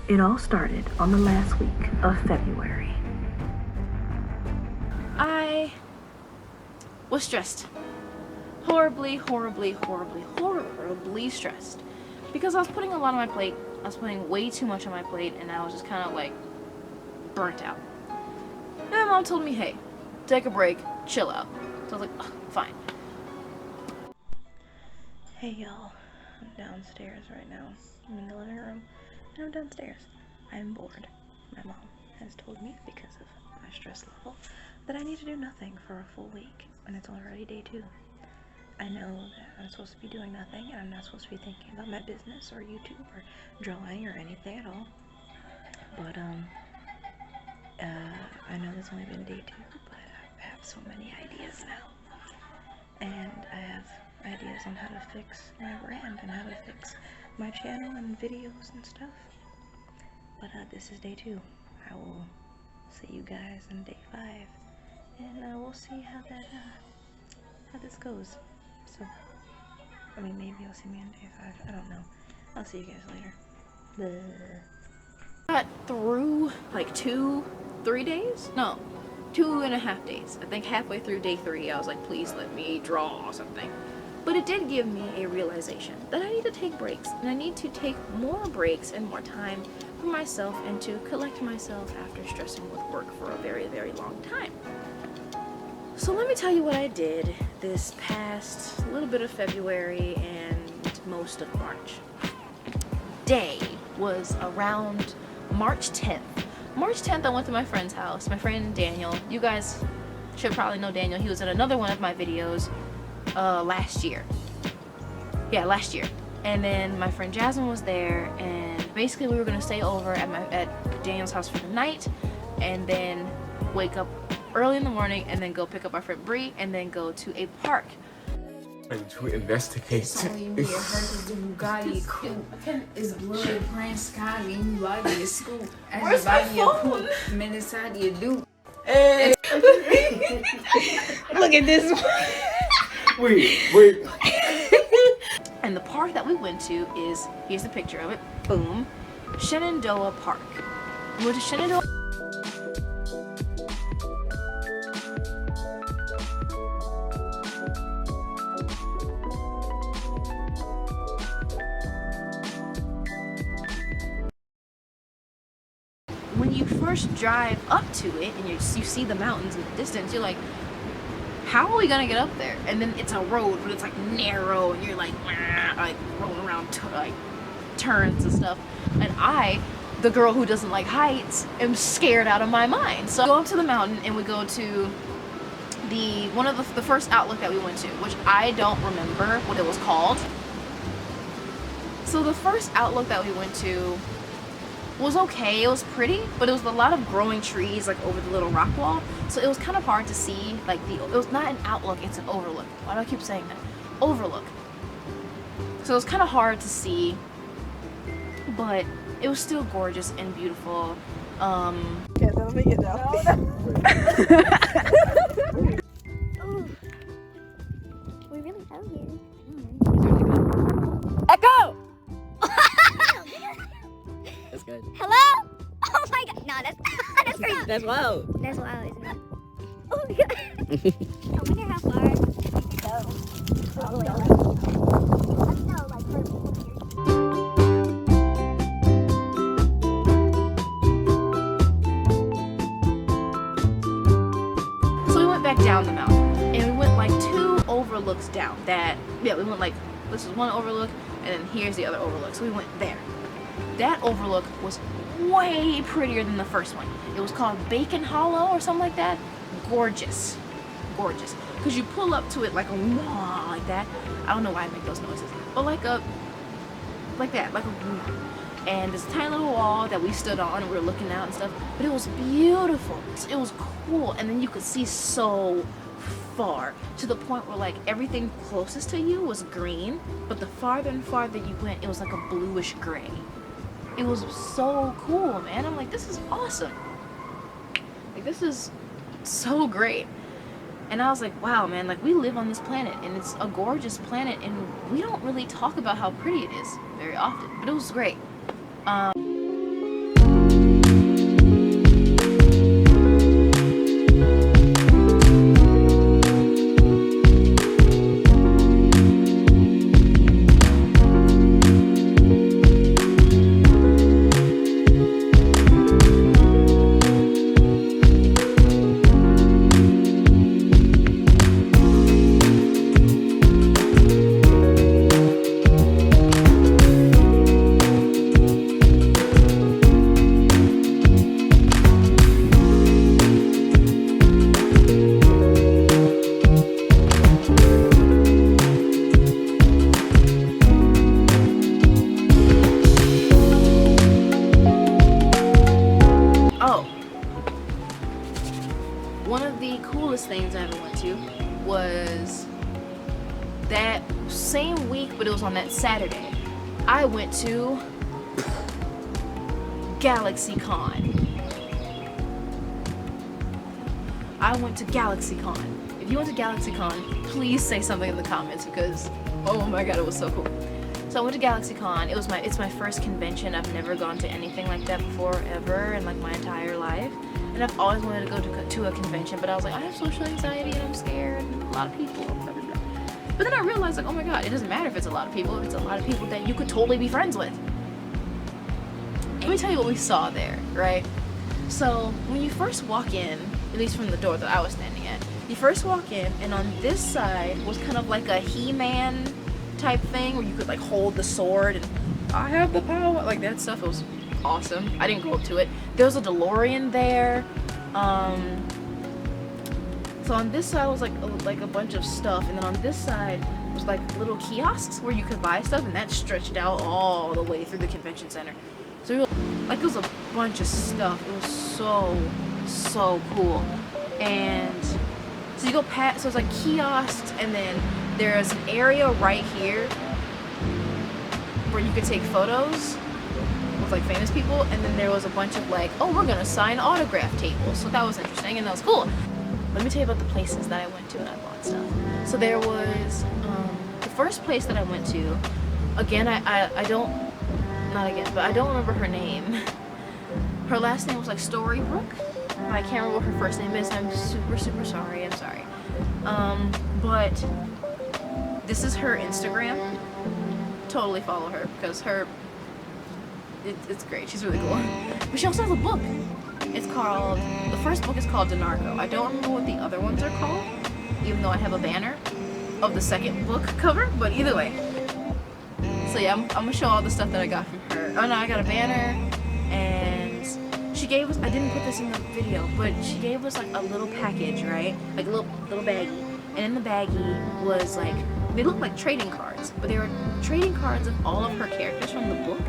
It all started on the last week of February. I was stressed. Horribly stressed. Because I was putting a lot on my plate. I was putting way too much on my plate, and I was just kind of like burnt out. And my mom told me, hey, take a break, chill out. So I was like, oh, fine. Hey y'all, I'm downstairs right now. I'm in the living room, and I'm downstairs. I'm bored. My mom has told me, because of my stress level, that I need to do nothing for a full week, and it's already day 2. I know that I'm supposed to be doing nothing, and I'm not supposed to be thinking about my business or YouTube or drawing or anything at all. But I know it's only been day 2, but I have so many ideas now, and I have ideas on how to fix my brand and how to fix my channel and videos and stuff. But this is day 2. I will see you guys in day 5, and we'll see how this goes. So, I mean, maybe you'll see me in day 5. I don't know. I'll see you guys later. Got through like 2-3 days? No, 2.5 days. I think halfway through day 3, I was like, please let me draw something. But it did give me a realization that I need to take breaks, and I need to take more breaks and more time for myself and to collect myself after stressing with work for a very long time. So let me tell you what I did this past little bit of February and most of March. Day was around March 10th. March 10th, I went to my friend's house. My friend Daniel. You guys should probably know Daniel. He was in another one of my videos last year. Yeah, last year. And then my friend Jasmine was there, and basically we were gonna stay over at Daniel's house for the night, and then wake up early in the morning, and then go pick up our friend Bree, and then go to a park. And to investigate. It's only me. It hurts the Bugatti coupe. It's blood, Prince Scotty, and you body your scoop. Where's my phone? Minutes out of your dupe. Hey. Look at this one. Wait. And the park that we went to is, here's the picture of it, boom, Shenandoah Park. We went to Shenandoah. When you first drive up to it and you see the mountains in the distance, you're like, how are we gonna get up there? And then it's a road, but it's like narrow, and you're like rolling around like turns and stuff. And I, the girl who doesn't like heights, am scared out of my mind. So I go up to the mountain, and we go to one of the first outlook that we went to, which I don't remember what it was called. So the first outlook that we went to was okay. It was pretty, but it was a lot of growing trees like over the little rock wall, so it was kind of hard to see. Like it was not an outlook, it's an overlook. Why do I keep saying that? Overlook. So it was kind of hard to see, but it was still gorgeous and beautiful. Yeah, let me get down. We really out here. Echo! That's good. Hello? Oh my god. No, that's crazy. That's wild. That's wild, isn't it? Oh my god. I wonder how far we can go. All the way around. I know, like, for people So we went back down the mountain, and we went like 2 overlooks down. We went like, this is one overlook, and then here's the other overlook. So we went there. That overlook was way prettier than the first one. It was called Bacon Hollow or something like that. Gorgeous. Because you pull up to it like a wah, like that. I don't know why I make those noises, but like that, like a wah. And this tiny little wall that we stood on, and we were looking out and stuff. But it was beautiful. It was cool, and then you could see so far, to the point where like everything closest to you was green, but the farther and farther you went, it was like a bluish gray. It was so cool, man. I'm like, this is awesome. Like, this is so great. And I was like, wow, man, like, we live on this planet, and it's a gorgeous planet, and we don't really talk about how pretty it is very often, but it was great. coolest things I ever went to was that same week, but it was on that Saturday. I went to GalaxyCon. I went to GalaxyCon. If you went to GalaxyCon, please say something in the comments because, oh my god, it was so cool. So I went to GalaxyCon. It's my first convention. I've never gone to anything like that before, ever, in like my entire life. And I've always wanted to go to a convention, but I was like, I have social anxiety and I'm scared and a lot of people. Blah, blah, blah. But then I realized, like, oh my god, it doesn't matter if it's a lot of people. If it's a lot of people that you could totally be friends with. Let me tell you what we saw there, right? So when you first walk in, at least from the door that I was standing at, you first walk in, and on this side was kind of like a He-Man type thing where you could like hold the sword and I have the power, like that stuff. It was awesome. I didn't go up to it. There was a DeLorean there. So on this side was like a bunch of stuff, and then on this side was like little kiosks where you could buy stuff, and that stretched out all the way through the convention center. So like it was a bunch of stuff. It was so cool. And so you go past, so it's like kiosks, and then there's an area right here where you could take photos with like famous people, and then there was a bunch of like, oh, we're gonna sign autograph tables. So that was interesting and that was cool. Let me tell you about the places that I went to and I bought stuff. So there was the first place that I went to. Again, I don't remember her name. Her last name was like Storybrooke. I can't remember what her first name is. I'm super sorry. I'm sorry. But this is her Instagram. Totally follow her because it's great. She's really cool. But she also has a book. It's called, the first book is called DeNarco. I don't remember what the other ones are called, even though I have a banner of the second book cover, but either way. So yeah, I'm gonna show all the stuff that I got from her. Oh no, I got a banner, and she gave us, I didn't put this in the video, but she gave us like a little package, right? Like a little baggie. And in the baggie was like, they looked like trading cards, but they were trading cards of all of her characters from the book.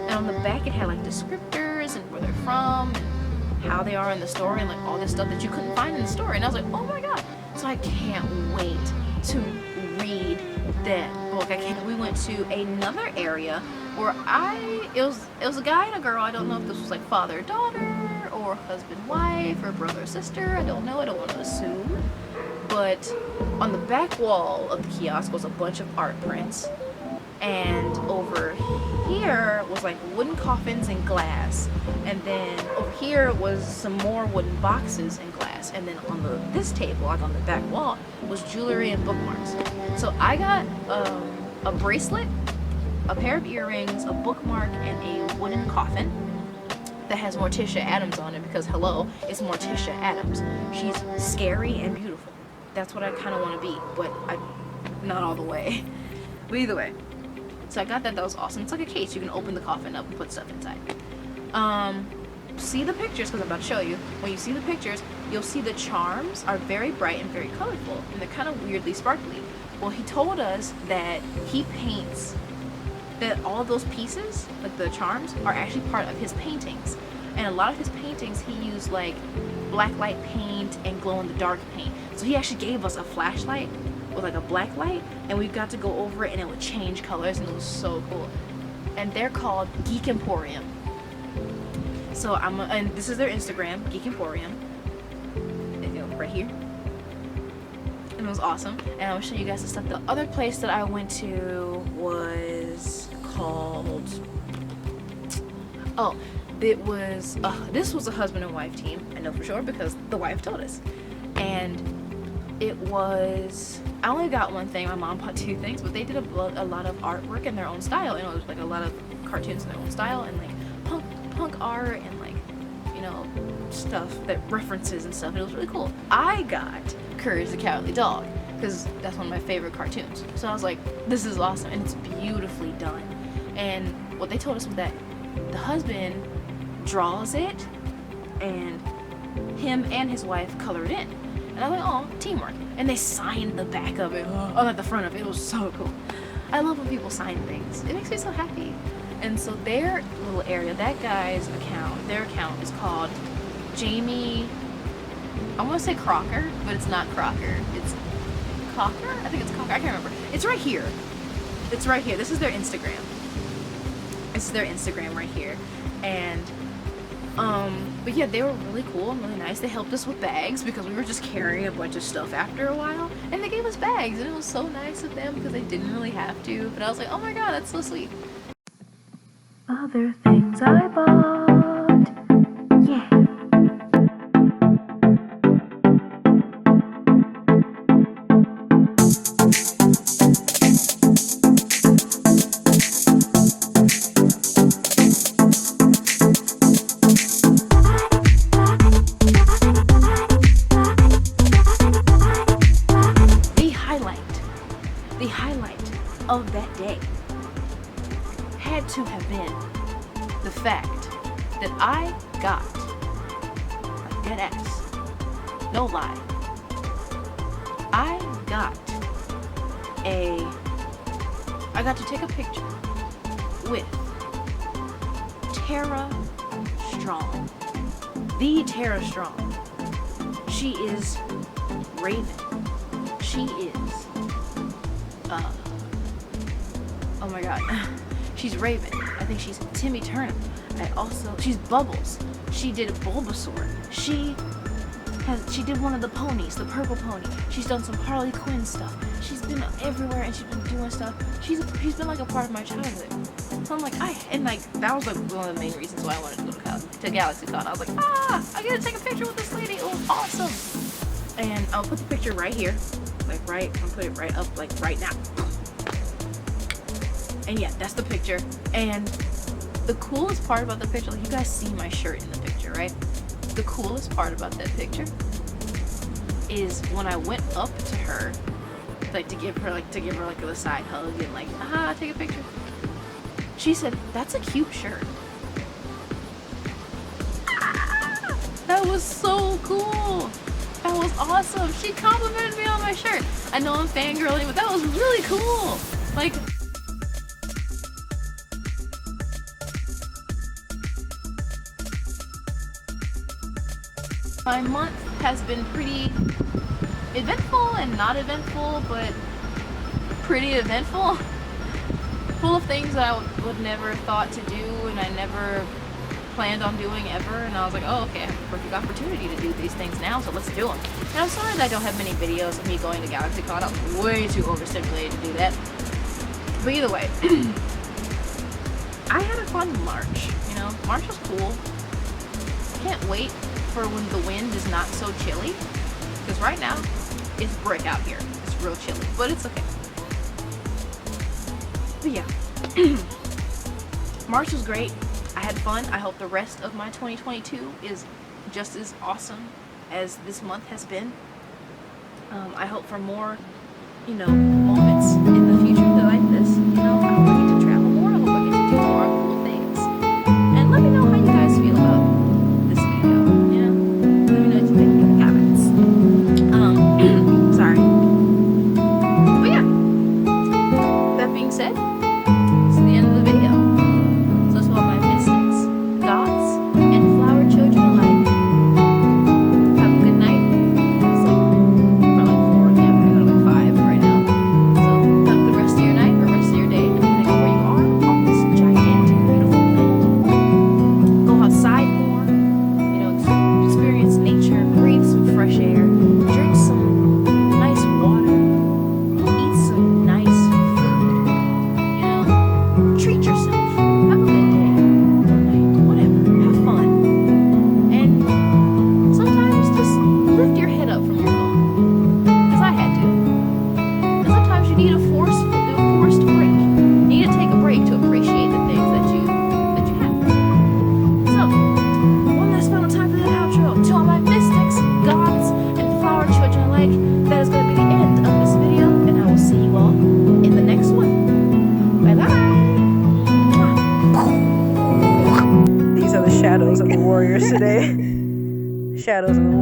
And on the back it had like descriptors and where they're from and how they are in the story and like all this stuff that you couldn't find in the story. And I was like, oh my god. So I can't wait to read that book. We went to another area where it was a guy and a girl. I don't know if this was like father-daughter or husband-wife or brother-sister. I don't know. I don't want to assume. But on the back wall of the kiosk was a bunch of art prints. And over here was like wooden coffins and glass. And then over here was some more wooden boxes and glass. And then on this table, like on the back wall, was jewelry and bookmarks. So I got a bracelet, a pair of earrings, a bookmark, and a wooden coffin that has Morticia Addams on it because, hello, it's Morticia Addams. She's scary and beautiful. That's what I kind of want to be, but not all the way. But either way. So I got that. That was awesome. It's like a case. You can open the coffin up and put stuff inside. See the pictures because I'm about to show you. When you see the pictures, you'll see the charms are very bright and very colorful, and they're kind of weirdly sparkly. Well, he told us that he paints, that all of those pieces, like the charms, are actually part of his paintings. And a lot of his paintings, he used like black light paint and glow in the dark paint. So he actually gave us a flashlight with like a black light, and we got to go over it and it would change colors, and it was so cool. And they're called Geek Emporium. So and this is their Instagram, Geek Emporium, right here. And it was awesome. And I'm gonna show you guys the stuff. The other place that I went to was called, this was a husband and wife team. I know for sure because the wife told us. And it was, I only got one thing. My mom bought two things, but they did a lot of artwork in their own style. And it was like a lot of cartoons in their own style, and like punk art, and like, you know, stuff that references and stuff. And it was really cool. I got Courage the Cowardly Dog because that's one of my favorite cartoons. So I was like, this is awesome, and it's beautifully done. And what they told us was that the husband draws it, and him and his wife color it in. And I was like, oh, teamwork. And they signed the back of it, not the front of it. It was so cool. I love when people sign things. It makes me so happy. And so their little area, that guy's account, their account is called Yme I want to say Crocker, but it's not Crocker. It's Cocker? I think it's Cocker. I can't remember. It's right here. It's right here. This is their Instagram. This is their Instagram right here. And, but yeah, they were really cool and really nice. They helped us with bags because we were just carrying a bunch of stuff after a while. And they gave us bags, and it was so nice of them because they didn't really have to. But I was like, oh my god, that's so sweet. Other things I bought. Yeah. The highlight of that day had to have been the fact that I got, like dead ass, no lie, I got to take a picture with Tara Strong, the Tara Strong. She is Raven. She is oh my god, she's Raven. I think she's Timmy Turner. She's Bubbles. She did Bulbasaur. She did one of the ponies, the purple pony. She's done some Harley Quinn stuff. She's been everywhere and she's been doing stuff. She's been like a part of my childhood. So I'm like, that was like one of the main reasons why I wanted to go to GalaxyCon. I was like, I gotta take a picture with this lady. It was awesome. And I'll put the picture right here. I'll put it right up, like right now. And yeah, that's the picture. And the coolest part about the picture, like you guys see my shirt in the picture, right? The coolest part about that picture is when I went up to her, like to give her like a side hug and like, take a picture. She said, "That's a cute shirt." That was so cool. That was awesome. She complimented me on my shirt. I know I'm fangirling, but that was really cool. Like, my month has been pretty eventful and not eventful, but pretty eventful. Full of things that I would never thought to do and I never planned on doing ever, and I was like, oh, okay, I have a perfect opportunity to do these things now, so let's do them. And I'm sorry that I don't have many videos of me going to GalaxyCon. I'm way too overstimulated to do that. But either way, I had a fun March, you know? March was cool. Can't wait for when the wind is not so chilly, because right now, it's brick out here. It's real chilly, but it's okay. But yeah, March was great. I had fun. I hope the rest of my 2022 is just as awesome as this month has been. I hope for more, moments in the future like this. I hope I get to travel more. I hope I get to do more cool things. And let me know how you guys feel about this video. Let me know what you think in the comments. Sorry. But yeah, that being said, it's the end of the video. So to all my mystics, gods, and flower children alike, have a good night. It's like probably 4 p.m. We're going like 5 right now. So have a good rest of your night or rest of your day, depending on where you are on this gigantic, beautiful planet. Go outside more, experience nature, breathe some fresh air, drink some nice water, eat some nice food, treat yourself. Have a good day, or night, whatever. Have fun. And sometimes just lift your head up from your phone. Because I had to. And sometimes you need a forced break. You need to take a break to appreciate the things that you have. So, one last final time for that outro. To all my mystics, gods, and flower children alike, that is going to be the end of this video, and I will see you all in the next one. Bye bye. These are the shadows of the warriors today. Shadows of the